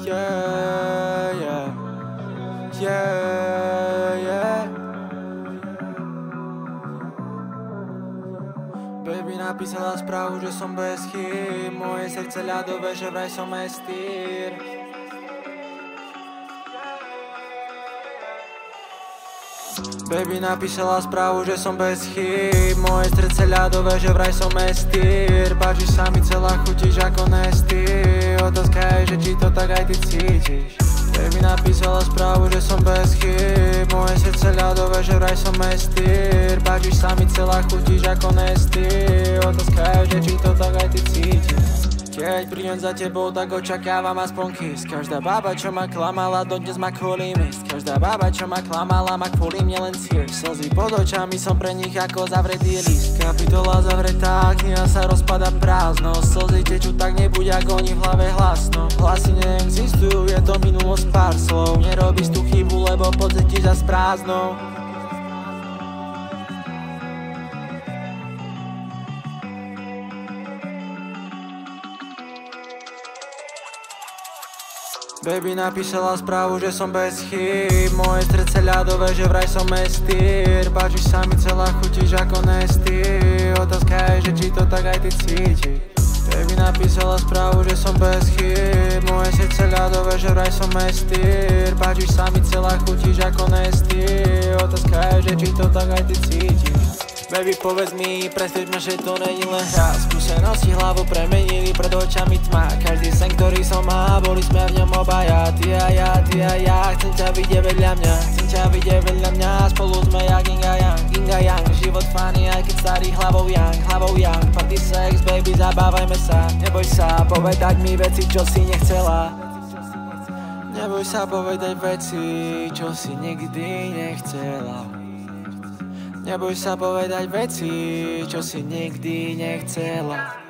Yeah, yeah, yeah, yeah. Baby napísala správu, že som bez chýb. Moje srdce ľadové, že vraj som estýr. Baby napísala správu, že som bez chýb. Moje srdce ľadové, že vraj som estýr. Páči sa mi celá, chutíš ako nesty. Otázka je, že či to tak aj ty cítiš. Baby napísala správu, že som bez chýb. Moje srdce ľadové, že vraj som estýr. Páči sa mi celá, chutíš ako nesty. Otázka je, že či to tak aj ty cítiš. Keď prídem za tebou, tak očakávam aspoň kiss. Každá baba, čo ma klamala, dodnes ma kvôli mist. Každá baba, čo ma klamala, ma kvôli mne len tears. Slzy pod očami, som pre nich ako zavretý list. Kapitola zavretá, kniha sa rozpada prázdno. Slzy tečú, tak nebuď ako oni v hlave hlasno. Hlasy neexistujú, je to minulosť pár slov. Nerobíš tú chybu, lebo pocítiš zas prázdno. Baby napísala správu, že som bez chýb. Moje srdce ľadové, že vraj som estýr. Páči sa mi celá, chutíš ako nesty. Otázka je, že či to tak aj ty cítiš. Baby napísala správu, že som bez chýb. Moje srdce ľadové, že vraj som estýr. Páči sa mi celá, chutíš ako nesty. Otázka je, že či to tak aj ty cítiš. Baby, povedz mi, presvedč ma, že to není len hra. Skúsenosti hlavu premenili, pred očami tma. Každý sen, ktorý som mal, boli sme v ňom obaja. Ty a ja, ty a ja, chcem ťa vidieť vedľa mňa. Chcem ťa vidieť vedľa mňa, spolu sme jak yin a yang. Yin a yang, život funny, aj keď starý hlavou yang. Party sex, baby, zabávajme sa. Neboj sa povedať mi veci, čo si nechcela. Neboj sa povedať veci, čo si nikdy nechcela. Neboj sa povedať veci, čo si nikdy nechcela.